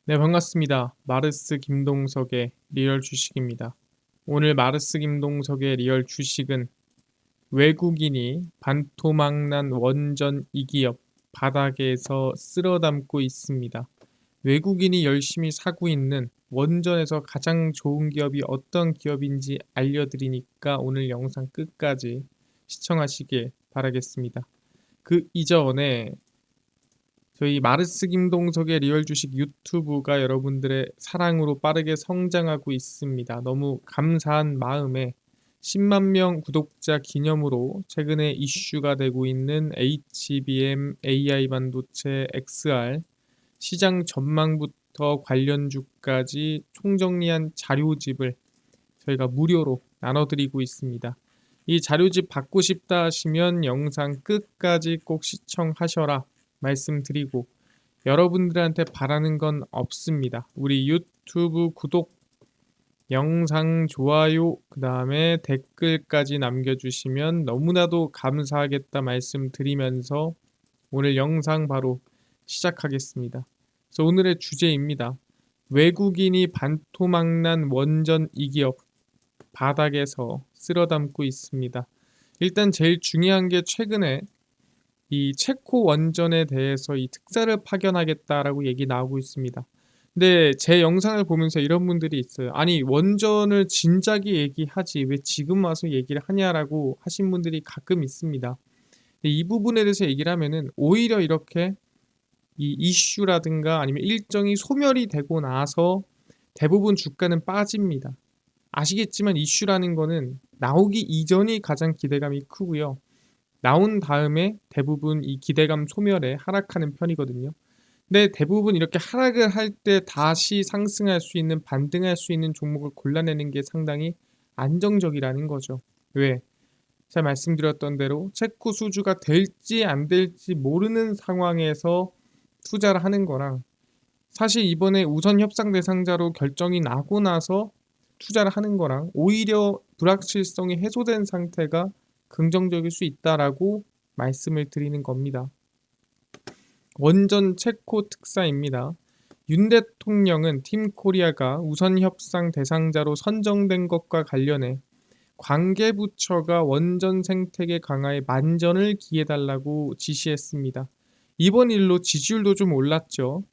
네, 반갑습니다. 마르스 김동석의 리얼 주식입니다. 오늘 마르스 김동석의 리얼 주식은 외국인이 반토막난 원전 이기업 바닥에서 쓸어담고 있습니다. 외국인이 열심히 사고 있는 원전에서 가장 좋은 기업이 어떤 기업인지 알려드리니까 오늘 영상 끝까지 시청하시길 바라겠습니다. 그 이전에 저희 마르스 김동석의 리얼 주식 유튜브가 여러분들의 사랑으로 빠르게 성장하고 있습니다. 너무 감사한 마음에 10만 명 구독자 기념으로 최근에 이슈가 되고 있는 HBM, AI 반도체, XR 시장 전망부터 관련주까지 총정리한 자료집을 저희가 무료로 나눠드리고 있습니다. 이 자료집 받고 싶다 하시면 영상 끝까지 꼭 시청하셔라 말씀드리고, 여러분들한테 바라는 건 없습니다. 우리 유튜브 구독, 영상 좋아요, 그 다음에 댓글까지 남겨주시면 너무나도 감사하겠다 말씀드리면서 오늘 영상 바로 시작하겠습니다. 그래서 오늘의 주제입니다. 외국인이 반토막난 원전 이기업 바닥에서 쓸어담고 있습니다. 일단 제일 중요한 게 최근에 이 체코 원전에 대해서 이 특사를 파견하겠다라고 얘기 나오고 있습니다. 근데 제 영상을 보면서 이런 분들이 있어요. 아니, 원전을 진작에 얘기하지 왜 지금 와서 얘기를 하냐라고 하신 분들이 가끔 있습니다. 이 부분에 대해서 얘기를 하면은 오히려 이렇게 이 이슈라든가 아니면 일정이 소멸이 되고 나서 대부분 주가는 빠집니다. 아시겠지만 이슈라는 거는 나오기 이전이 가장 기대감이 크고요. 나온 다음에 대부분 이 기대감 소멸에 하락하는 편이거든요. 근데 대부분 이렇게 하락을 할 때 다시 상승할 수 있는, 반등할 수 있는 종목을 골라내는 게 상당히 안정적이라는 거죠. 왜? 제가 말씀드렸던 대로 체코 수주가 될지 안 될지 모르는 상황에서 투자를 하는 거랑, 사실 이번에 우선 협상 대상자로 결정이 나고 나서 투자를 하는 거랑 오히려 불확실성이 해소된 상태가 긍정적일 수 있다라고 말씀을 드리는 겁니다. 원전 체코 특사입니다. 윤 대통령은 팀 코리아가 우선 협상 대상자로 선정된 것과 관련해 관계부처가 원전 생태계 강화에 만전을 기해달라고 지시했습니다. 이번 일로 지지율도 좀 올랐죠.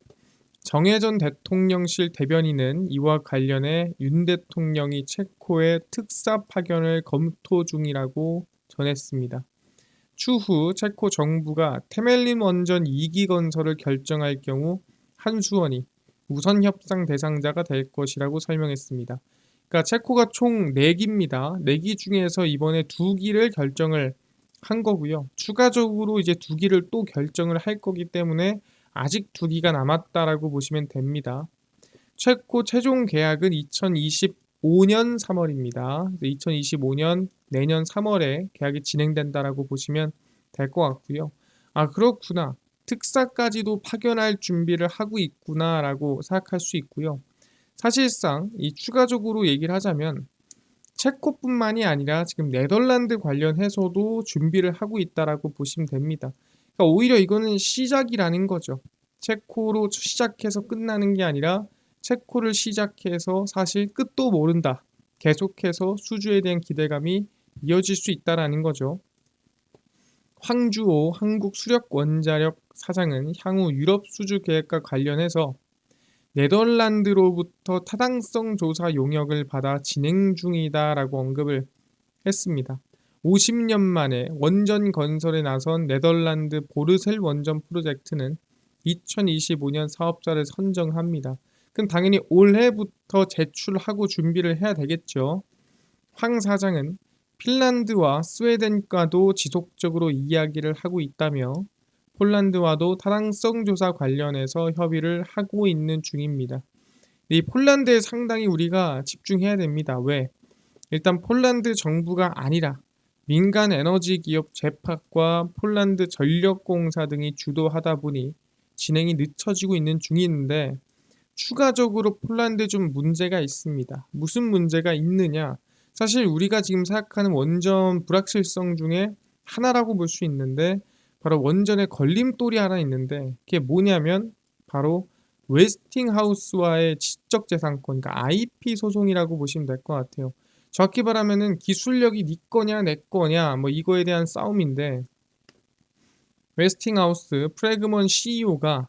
정해전 대통령실 대변인은 이와 관련해 윤 대통령이 체코의 특사 파견을 검토 중이라고 전했습니다. 추후 체코 정부가 테멜린 원전 2기 건설을 결정할 경우 한수원이 우선 협상 대상자가 될 것이라고 설명했습니다. 그러니까 체코가 총 4기입니다. 4기 중에서 이번에 2기를 결정을 한 거고요. 추가적으로 이제 2기를 또 결정을 할 거기 때문에 아직 2기가 남았다라고 보시면 됩니다. 체코 최종 계약은 2025년 3월입니다. 2025년 내년 3월에 계약이 진행된다라고 보시면 될 것 같고요. 아, 그렇구나. 특사까지도 파견할 준비를 하고 있구나라고 생각할 수 있고요. 사실상 이 추가적으로 얘기를 하자면 체코뿐만이 아니라 지금 네덜란드 관련해서도 준비를 하고 있다라고 보시면 됩니다. 그러니까 오히려 이거는 시작이라는 거죠. 체코로 시작해서 끝나는 게 아니라 체코를 시작해서 사실 끝도 모른다. 계속해서 수주에 대한 기대감이 이어질 수 있다라는 거죠. 황주호 한국수력원자력 사장은 향후 유럽 수주 계획과 관련해서 네덜란드로부터 타당성 조사 용역을 받아 진행 중이다라고 언급을 했습니다. 50년 만에 원전 건설에 나선 네덜란드 보르셀 원전 프로젝트는 2025년 사업자를 선정합니다. 그럼 당연히 올해부터 제출하고 준비를 해야 되겠죠. 황 사장은 핀란드와 스웨덴과도 지속적으로 이야기를 하고 있다며 폴란드와도 타당성 조사 관련해서 협의를 하고 있는 중입니다. 이 폴란드에 상당히 우리가 집중해야 됩니다. 왜? 일단 폴란드 정부가 아니라 민간 에너지 기업 제팍과 폴란드 전력공사 등이 주도하다 보니 진행이 늦춰지고 있는 중인데, 추가적으로 폴란드에 좀 문제가 있습니다. 무슨 문제가 있느냐? 사실 우리가 지금 생각하는 원전 불확실성 중에 하나라고 볼 수 있는데, 바로 원전에 걸림돌이 하나 있는데, 그게 뭐냐면 바로 웨스팅하우스와의 지적재산권, 그러니까 IP 소송이라고 보시면 될 것 같아요. 정확히 말하면은 기술력이 네 거냐 내 거냐 뭐 이거에 대한 싸움인데, 웨스팅하우스 프레그먼 CEO가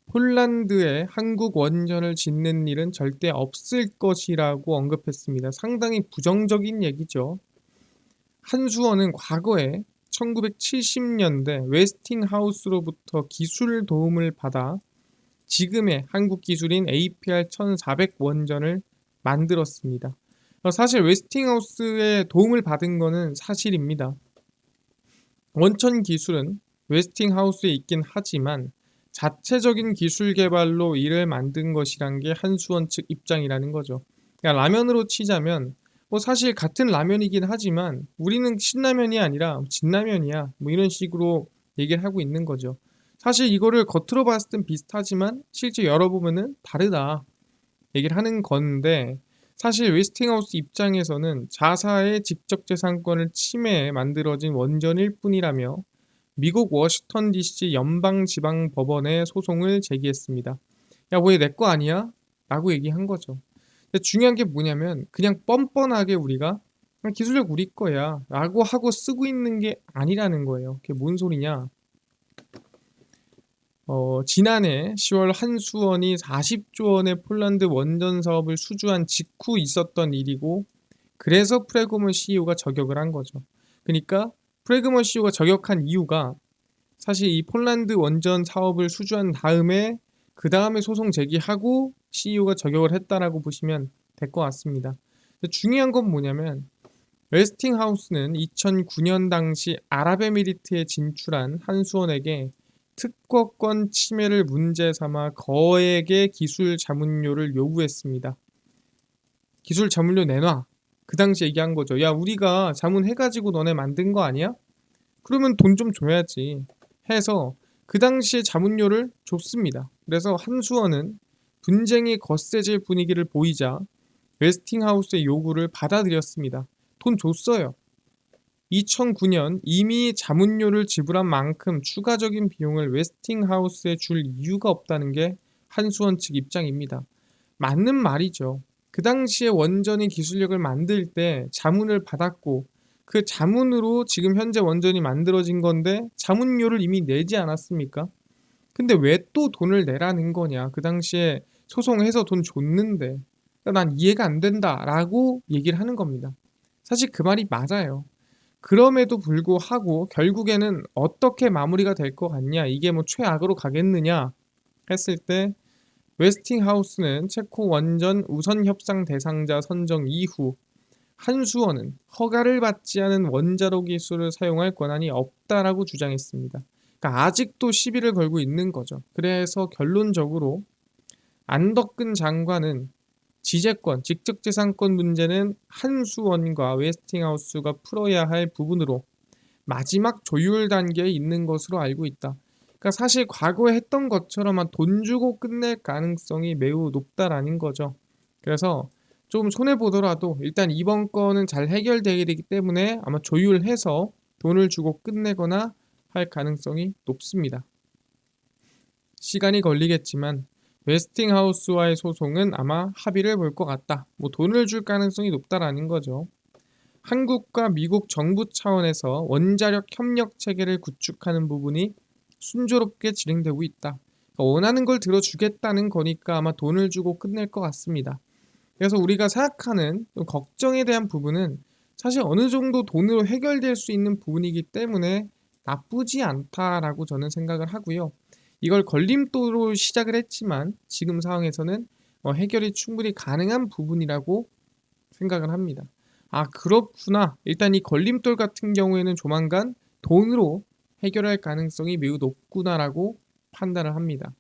폴란드에 한국 원전을 짓는 일은 절대 없을 것이라고 언급했습니다. 상당히 부정적인 얘기죠. 한수원은 과거에 1970년대 웨스팅하우스로부터 기술 도움을 받아 지금의 한국 기술인 APR 1400 원전을 만들었습니다. 사실 웨스팅하우스의 도움을 받은 것은 사실입니다. 원천 기술은 웨스팅하우스에 있긴 하지만 자체적인 기술 개발로 이를 만든 것이란 게 한수원 측 입장이라는 거죠. 그러니까 라면으로 치자면 뭐 사실 같은 라면이긴 하지만 우리는 신라면이 아니라 진라면이야 뭐 이런 식으로 얘기를 하고 있는 거죠. 사실 이거를 겉으로 봤을 땐 비슷하지만 실제 열어보면은 다르다 얘기를 하는 건데, 사실 웨스팅하우스 입장에서는 자사의 직접재산권을 침해해 만들어진 원전일 뿐이라며 미국 워싱턴 DC 연방지방법원에 소송을 제기했습니다. 야, 왜 내 거 아니야? 라고 얘기한 거죠. 근데 중요한 게 뭐냐면 그냥 뻔뻔하게 우리가 그냥 기술력 우리 거야 라고 하고 쓰고 있는 게 아니라는 거예요. 그게 뭔 소리냐? 지난해 10월 한수원이 40조 원의 폴란드 원전 사업을 수주한 직후 있었던 일이고, 그래서 프레그먼 CEO가 저격을 한 거죠. 그러니까 프레그먼 CEO가 저격한 이유가 사실 이 폴란드 원전 사업을 수주한 다음에 그 다음에 소송 제기하고 CEO가 저격을 했다라고 보시면 될 것 같습니다. 중요한 건 뭐냐면 웨스팅하우스는 2009년 당시 아랍에미리트에 진출한 한수원에게 특허권 침해를 문제 삼아 거액의 기술 자문료를 요구했습니다. 기술 자문료 내놔. 그 당시 얘기한 거죠. 야, 우리가 자문해가지고 너네 만든 거 아니야? 그러면 돈 좀 줘야지. 해서 그 당시에 자문료를 줬습니다. 그래서 한수원은 분쟁이 거세질 분위기를 보이자 웨스팅하우스의 요구를 받아들였습니다. 돈 줬어요. 2009년 이미 자문료를 지불한 만큼 추가적인 비용을 웨스팅하우스에 줄 이유가 없다는 게 한수원 측 입장입니다. 맞는 말이죠. 그 당시에 원전의 기술력을 만들 때 자문을 받았고 그 자문으로 지금 현재 원전이 만들어진 건데 자문료를 이미 내지 않았습니까? 근데 왜 또 돈을 내라는 거냐? 그 당시에 소송해서 돈 줬는데. 그러니까 난 이해가 안 된다라고 얘기를 하는 겁니다. 사실 그 말이 맞아요. 그럼에도 불구하고 결국에는 어떻게 마무리가 될 것 같냐, 이게 뭐 최악으로 가겠느냐 했을 때 웨스팅하우스는 체코 원전 우선 협상 대상자 선정 이후 한수원은 허가를 받지 않은 원자로 기술을 사용할 권한이 없다라고 주장했습니다. 그러니까 아직도 시비를 걸고 있는 거죠. 그래서 결론적으로 안덕근 장관은 지재권, 직접재산권 문제는 한수원과 웨스팅하우스가 풀어야 할 부분으로 마지막 조율 단계에 있는 것으로 알고 있다. 그러니까 사실 과거에 했던 것처럼 돈 주고 끝낼 가능성이 매우 높다라는 거죠. 그래서 좀 손해 보더라도 일단 이번 건은 잘 해결되게 되기 때문에 아마 조율해서 돈을 주고 끝내거나 할 가능성이 높습니다. 시간이 걸리겠지만 웨스팅하우스와의 소송은 아마 합의를 볼 것 같다. 뭐 돈을 줄 가능성이 높다라는 거죠. 한국과 미국 정부 차원에서 원자력 협력 체계를 구축하는 부분이 순조롭게 진행되고 있다. 그러니까 원하는 걸 들어주겠다는 거니까 아마 돈을 주고 끝낼 것 같습니다. 그래서 우리가 생각하는 걱정에 대한 부분은 사실 어느 정도 돈으로 해결될 수 있는 부분이기 때문에 나쁘지 않다라고 저는 생각을 하고요. 이걸 걸림돌로 시작을 했지만 지금 상황에서는 해결이 충분히 가능한 부분이라고 생각을 합니다. 아, 그렇구나. 일단 이 걸림돌 같은 경우에는 조만간 돈으로 해결할 가능성이 매우 높구나라고 판단을 합니다.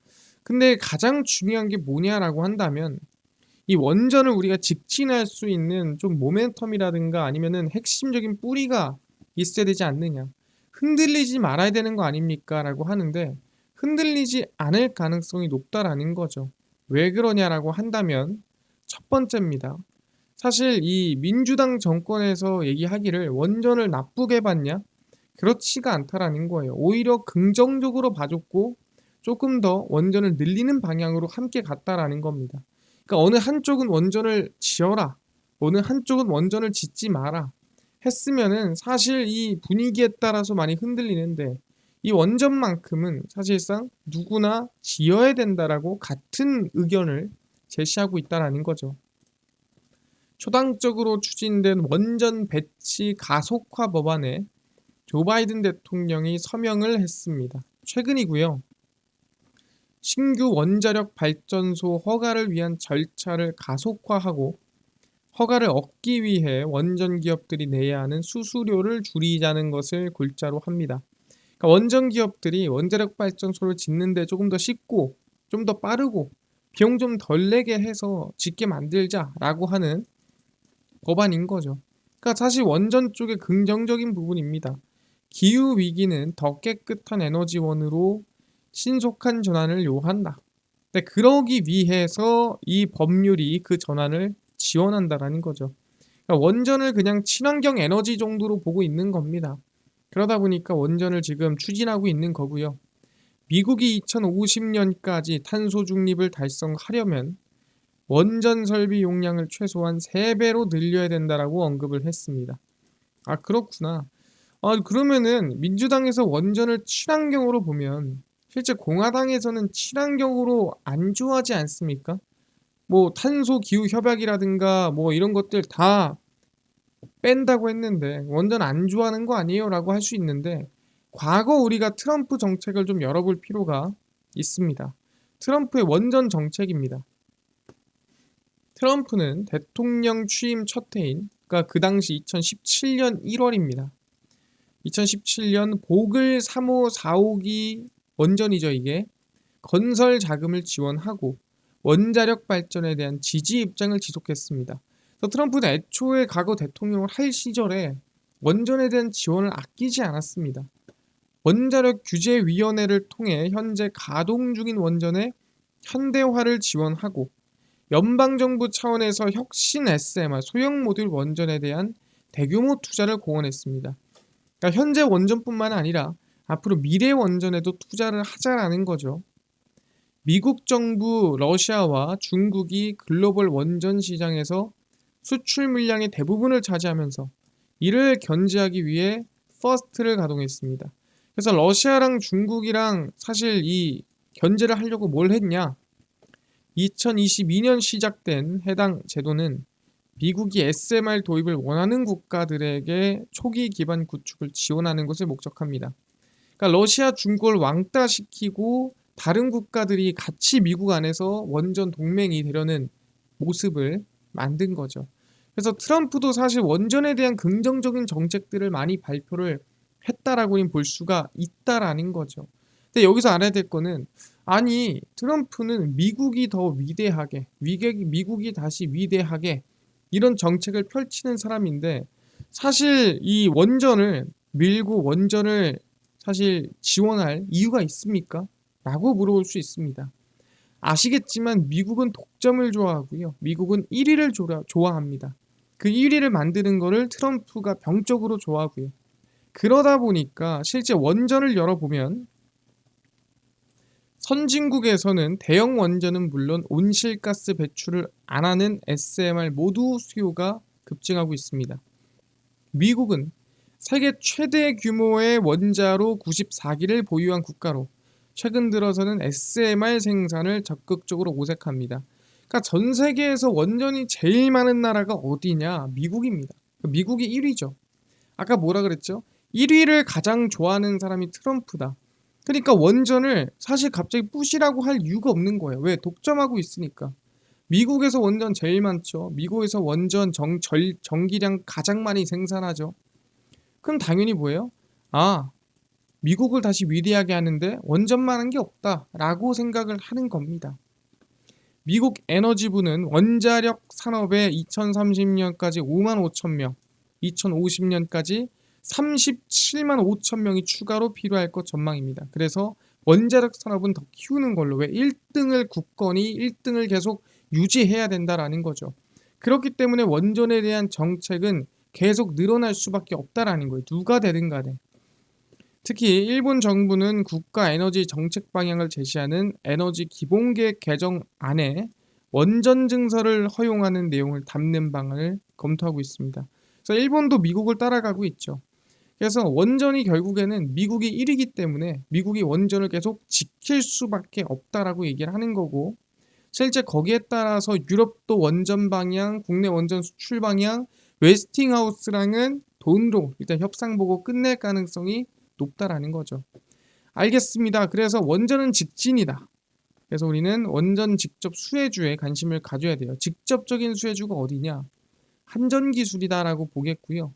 근데 가장 중요한 게 뭐냐라고 한다면 이 원전을 우리가 직진할 수 있는 좀 모멘텀이라든가 아니면은 핵심적인 뿌리가 있어야 되지 않느냐. 흔들리지 말아야 되는 거 아닙니까? 라고 하는데 흔들리지 않을 가능성이 높다라는 거죠. 왜 그러냐라고 한다면 첫 번째입니다. 사실 이 민주당 정권에서 얘기하기를 원전을 나쁘게 봤냐? 그렇지가 않다라는 거예요. 오히려 긍정적으로 봐줬고 조금 더 원전을 늘리는 방향으로 함께 갔다라는 겁니다. 그러니까 어느 한쪽은 원전을 지어라, 어느 한쪽은 원전을 짓지 마라 했으면은 사실 이 분위기에 따라서 많이 흔들리는데, 이 원전만큼은 사실상 누구나 지어야 된다라고 같은 의견을 제시하고 있다라는 거죠. 초당적으로 추진된 원전 배치 가속화 법안에 조 바이든 대통령이 서명을 했습니다. 최근이고요. 신규 원자력 발전소 허가를 위한 절차를 가속화하고 허가를 얻기 위해 원전 기업들이 내야 하는 수수료를 줄이자는 것을 골자로 합니다. 그러니까 원전 기업들이 원자력 발전소를 짓는데 조금 더 쉽고 좀 더 빠르고 비용 좀 덜 내게 해서 짓게 만들자라고 하는 법안인 거죠. 그러니까 사실 원전 쪽의 긍정적인 부분입니다. 기후 위기는 더 깨끗한 에너지원으로 신속한 전환을 요한다. 근데 그러기 위해서 이 법률이 그 전환을 지원한다라는 거죠. 그러니까 원전을 그냥 친환경 에너지 정도로 보고 있는 겁니다. 그러다 보니까 원전을 지금 추진하고 있는 거고요. 미국이 2050년까지 탄소 중립을 달성하려면 원전 설비 용량을 최소한 3배로 늘려야 된다라고 언급을 했습니다. 아, 그렇구나. 그러면은 민주당에서 원전을 친환경으로 보면 실제 공화당에서는 친환경으로 안 좋아하지 않습니까? 뭐 탄소 기후 협약이라든가 뭐 이런 것들 다 뺀다고 했는데 원전 안 좋아하는 거 아니에요? 라고 할 수 있는데, 과거 우리가 트럼프 정책을 좀 열어볼 필요가 있습니다. 트럼프의 원전 정책입니다. 트럼프는 대통령 취임 첫 해인, 그러니까 그 당시 2017년 1월입니다. 2017년 보글 3호 4호기 원전이죠, 이게. 건설 자금을 지원하고 원자력 발전에 대한 지지 입장을 지속했습니다. 그래서 트럼프는 애초에 과거 대통령을 할 시절에 원전에 대한 지원을 아끼지 않았습니다. 원자력 규제위원회를 통해 현재 가동 중인 원전의 현대화를 지원하고 연방정부 차원에서 혁신 SMR 소형 모듈 원전에 대한 대규모 투자를 공언했습니다. 그러니까 현재 원전뿐만 아니라 앞으로 미래 원전에도 투자를 하자라는 거죠. 미국 정부, 러시아와 중국이 글로벌 원전 시장에서 수출 물량의 대부분을 차지하면서 이를 견제하기 위해 퍼스트를 가동했습니다. 그래서 러시아랑 중국이랑 사실 이 견제를 하려고 뭘 했냐? 2022년 시작된 해당 제도는 미국이 SMR 도입을 원하는 국가들에게 초기 기반 구축을 지원하는 것을 목적합니다. 그러니까 러시아, 중국을 왕따시키고 다른 국가들이 같이 미국 안에서 원전 동맹이 되려는 모습을 만든 거죠. 그래서 트럼프도 사실 원전에 대한 긍정적인 정책들을 많이 발표를 했다라고는 볼 수가 있다라는 거죠. 근데 여기서 알아야 될 거는, 아니 트럼프는 미국이 더 위대하게, 미국이 다시 위대하게 이런 정책을 펼치는 사람인데, 사실 이 원전을 밀고 원전을 사실 지원할 이유가 있습니까? 라고 물어볼 수 있습니다. 아시겠지만 미국은 독점을 좋아하고요. 미국은 1위를 좋아합니다. 그 1위를 만드는 거를 트럼프가 병적으로 좋아하고요. 그러다 보니까 실제 원전을 열어보면 선진국에서는 대형 원전은 물론 온실가스 배출을 안 하는 SMR 모두 수요가 급증하고 있습니다. 미국은 세계 최대 규모의 원자로 94기를 보유한 국가로 최근 들어서는 SMR 생산을 적극적으로 모색합니다. 그러니까 전 세계에서 원전이 제일 많은 나라가 어디냐? 미국입니다. 미국이 1위죠. 아까 뭐라 그랬죠? 1위를 가장 좋아하는 사람이 트럼프다. 그러니까 원전을 사실 갑자기 부시라고 할 이유가 없는 거예요. 왜? 독점하고 있으니까. 미국에서 원전 제일 많죠. 미국에서 원전 전기량 가장 많이 생산하죠. 그럼 당연히 뭐예요? 아, 미국을 다시 위대하게 하는데 원전만 한 게 없다라고 생각을 하는 겁니다. 미국 에너지부는 원자력 산업에 2030년까지 5만 5천 명, 2050년까지 37만 5천 명이 추가로 필요할 것 전망입니다. 그래서 원자력 산업은 더 키우는 걸로, 왜 1등을 굳건히 1등을 계속 유지해야 된다라는 거죠. 그렇기 때문에 원전에 대한 정책은 계속 늘어날 수밖에 없다라는 거예요. 누가 되든 간에. 특히 일본 정부는 국가 에너지 정책 방향을 제시하는 에너지 기본계획 개정안에 원전 증설을 허용하는 내용을 담는 방안을 검토하고 있습니다. 그래서 일본도 미국을 따라가고 있죠. 그래서 원전이 결국에는 미국이 1위기 때문에 미국이 원전을 계속 지킬 수밖에 없다라고 얘기를 하는 거고, 실제 거기에 따라서 유럽도 원전 방향, 국내 원전 수출 방향, 웨스팅하우스랑은 돈으로 일단 협상 보고 끝낼 가능성이 높다라는 거죠. 알겠습니다. 그래서 원전은 직진이다. 그래서 우리는 원전 직접 수혜주에 관심을 가져야 돼요. 직접적인 수혜주가 어디냐? 한전기술이다라고 보겠고요.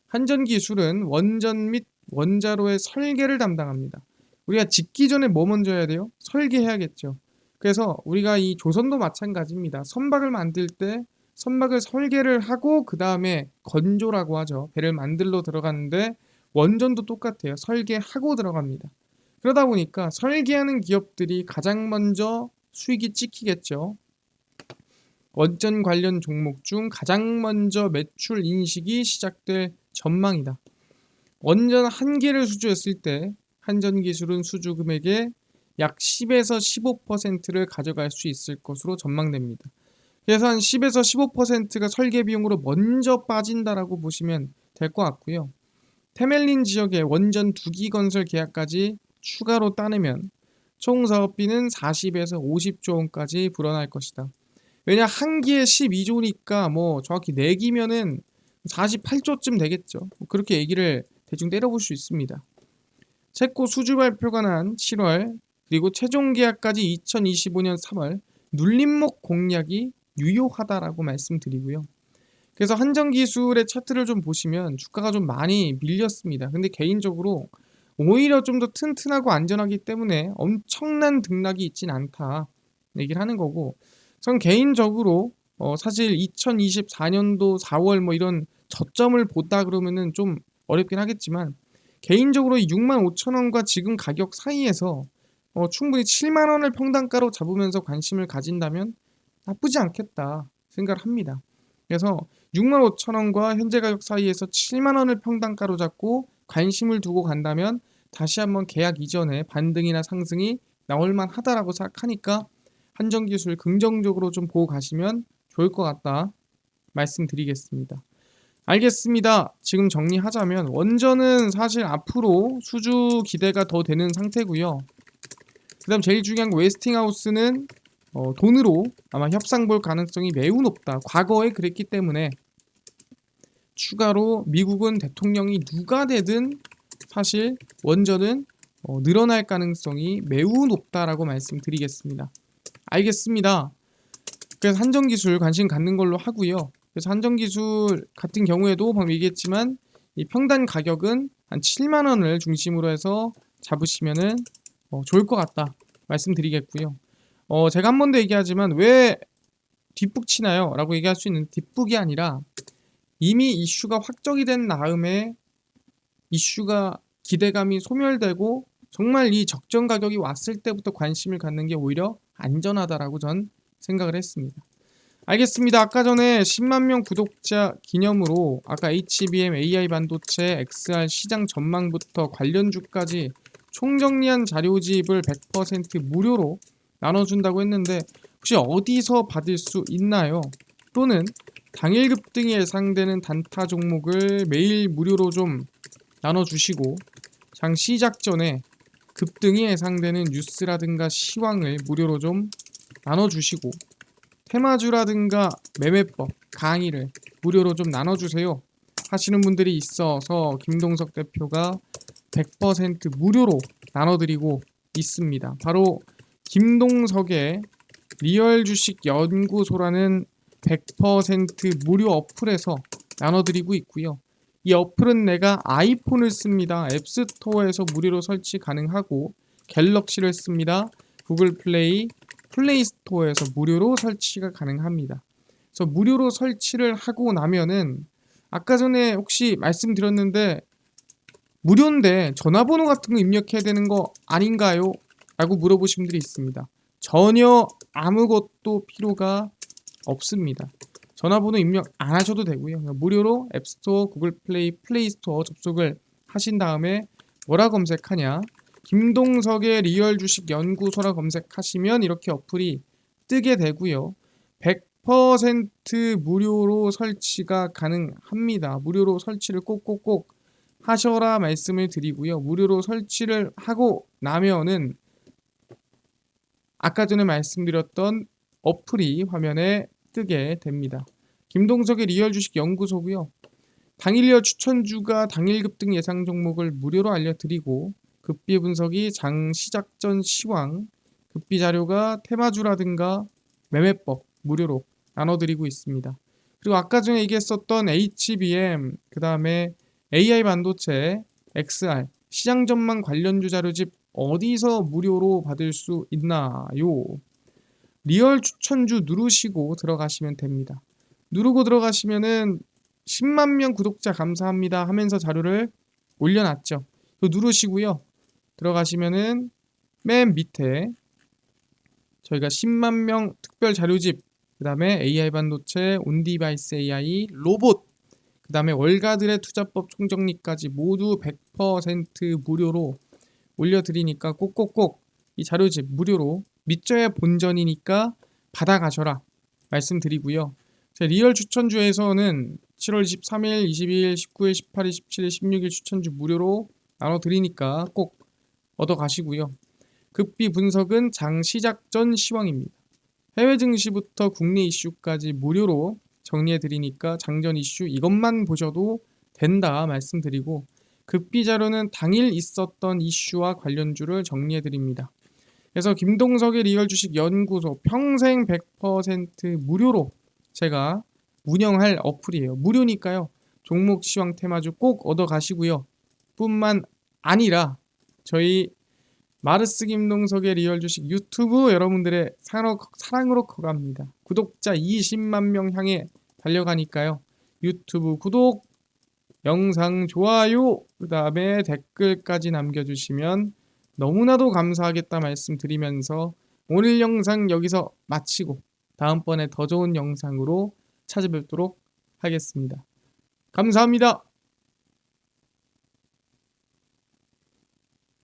한전기술은 원전 및 원자로의 설계를 담당합니다. 우리가 짓기 전에 뭐 먼저 해야 돼요? 설계해야겠죠. 그래서 우리가 이 조선도 마찬가지입니다. 선박을 만들 때 선박을 설계를 하고 그 다음에 건조라고 하죠. 배를 만들러 들어가는데 원전도 똑같아요. 설계하고 들어갑니다. 그러다 보니까 설계하는 기업들이 가장 먼저 수익이 찍히겠죠. 원전 관련 종목 중 가장 먼저 매출 인식이 시작될 전망이다. 원전 한 개를 수주했을 때 한전기술은 수주 금액의 약 10에서 15%를 가져갈 수 있을 것으로 전망됩니다. 그래서 한 10에서 15%가 설계 비용으로 먼저 빠진다라고 보시면 될 것 같고요. 테멜린 지역의 원전 2기 건설 계약까지 추가로 따내면 총 사업비는 40에서 50조 원까지 불어날 것이다. 왜냐 한 기에 12조니까 뭐 정확히 4기면은 48조쯤 되겠죠. 그렇게 얘기를 대충 때려볼 수 있습니다. 체코 수주 발표가 난 7월 그리고 최종 계약까지 2025년 3월 눌림목 공략이 유효하다라고 말씀드리고요. 그래서 한전기술의 차트를 좀 보시면 주가가 좀 많이 밀렸습니다. 근데 개인적으로 오히려 좀 더 튼튼하고 안전하기 때문에 엄청난 등락이 있진 않다 얘기를 하는 거고, 전 개인적으로 사실 2024년도 4월 뭐 이런 저점을 보다 그러면은 좀 어렵긴 하겠지만 개인적으로 65,000원과 지금 가격 사이에서 충분히 7만 원을 평단가로 잡으면서 관심을 가진다면 나쁘지 않겠다 생각을 합니다. 그래서 65,000원과 현재 가격 사이에서 7만 원을 평단가로 잡고 관심을 두고 간다면 다시 한번 계약 이전에 반등이나 상승이 나올 만하다라고 생각하니까 한전기술 긍정적으로 좀 보고 가시면 좋을 것 같다 말씀드리겠습니다. 알겠습니다. 지금 정리하자면 원전은 사실 앞으로 수주 기대가 더 되는 상태고요. 그 다음 제일 중요한 거 웨스팅하우스는 돈으로 아마 협상 볼 가능성이 매우 높다. 과거에 그랬기 때문에 추가로 미국은 대통령이 누가 되든 사실 원전은 늘어날 가능성이 매우 높다라고 말씀드리겠습니다. 알겠습니다. 그래서 한전기술 관심 갖는 걸로 하고요. 그래서 한전기술 같은 경우에도 방금 얘기했지만 이 평단 가격은 한 7만 원을 중심으로 해서 잡으시면은 좋을 것 같다 말씀드리겠고요. 제가 한 번 더 얘기하지만 왜 뒷북 치나요? 라고 얘기할 수 있는 뒷북이 아니라 이미 이슈가 확정이 된 다음에 이슈가 기대감이 소멸되고 정말 이 적정 가격이 왔을 때부터 관심을 갖는 게 오히려 안전하다라고 전 생각을 했습니다. 알겠습니다. 아까 전에 10만 명 구독자 기념으로 아까 HBM, AI 반도체, XR 시장 전망부터 관련주까지 총정리한 자료집을 100% 무료로 나눠준다고 했는데 혹시 어디서 받을 수 있나요? 또는 당일 급등이 예상되는 단타 종목을 매일 무료로 좀 나눠주시고 장 시작 전에 급등이 예상되는 뉴스라든가 시황을 무료로 좀 나눠주시고 테마주라든가 매매법 강의를 무료로 좀 나눠주세요 하시는 분들이 있어서 김동석 대표가 100% 무료로 나눠드리고 있습니다. 바로 김동석의 리얼 주식 연구소라는 100% 무료 어플에서 나눠드리고 있고요. 이 어플은 내가 아이폰을 씁니다. 앱스토어에서 무료로 설치 가능하고 갤럭시를 씁니다. 구글 플레이, 플레이스토어에서 무료로 설치가 가능합니다. 그래서 무료로 설치를 하고 나면은 아까 전에 혹시 말씀드렸는데 무료인데 전화번호 같은 거 입력해야 되는 거 아닌가요? 라고 물어보신 분들이 있습니다. 전혀 아무것도 필요가 없습니다. 전화번호 입력 안 하셔도 되고요. 무료로 앱스토어, 구글 플레이, 플레이스토어 접속을 하신 다음에 뭐라 검색하냐? 김동석의 리얼 주식 연구소라 검색하시면 이렇게 어플이 뜨게 되고요. 100% 무료로 설치가 가능합니다. 무료로 설치를 꼭꼭꼭 하셔라 말씀을 드리고요. 무료로 설치를 하고 나면은 아까 전에 말씀드렸던 어플이 화면에 뜨게 됩니다. 김동석의 리얼 주식 연구소고요. 당일 리얼 추천주가 당일 급등 예상 종목을 무료로 알려드리고 급비 분석이 장 시작 전 시황, 급비 자료가 테마주라든가 매매법 무료로 나눠드리고 있습니다. 그리고 아까 전에 얘기했었던 HBM, 그 다음에 AI 반도체, XR, 시장 전망 관련주 자료집 어디서 무료로 받을 수 있나요? 리얼 추천주 누르시고 들어가시면 됩니다. 누르고 들어가시면은 10만 명 구독자 감사합니다 하면서 자료를 올려놨죠. 이거 누르시고요. 들어가시면은 맨 밑에 저희가 10만 명 특별 자료집, 그 다음에 AI 반도체, 온디바이스 AI, 로봇, 그 다음에 월가들의 투자법 총정리까지 모두 100% 무료로 올려드리니까 꼭꼭꼭 이 자료집 무료로 믿져야 본전이니까 받아가셔라 말씀드리고요. 제 리얼 추천주에서는 7월 23일, 22일, 19일, 18일, 17일, 16일 추천주 무료로 나눠드리니까 꼭 얻어가시고요. 급비 분석은 장 시작 전 시황입니다. 해외 증시부터 국내 이슈까지 무료로 정리해드리니까 장전 이슈 이것만 보셔도 된다 말씀드리고 급비 자료는 당일 있었던 이슈와 관련주를 정리해드립니다. 그래서 김동석의 리얼 주식 연구소 평생 100% 무료로 제가 운영할 어플이에요. 무료니까요. 종목 시황 테마주 꼭 얻어가시고요. 뿐만 아니라 저희 마르스 김동석의 리얼 주식 유튜브 여러분들의 사랑으로 커갑니다. 구독자 20만 명 향해 달려가니까요. 유튜브 구독, 영상 좋아요, 그 다음에 댓글까지 남겨주시면 너무나도 감사하겠다 말씀드리면서 오늘 영상 여기서 마치고 다음번에 더 좋은 영상으로 찾아뵙도록 하겠습니다. 감사합니다.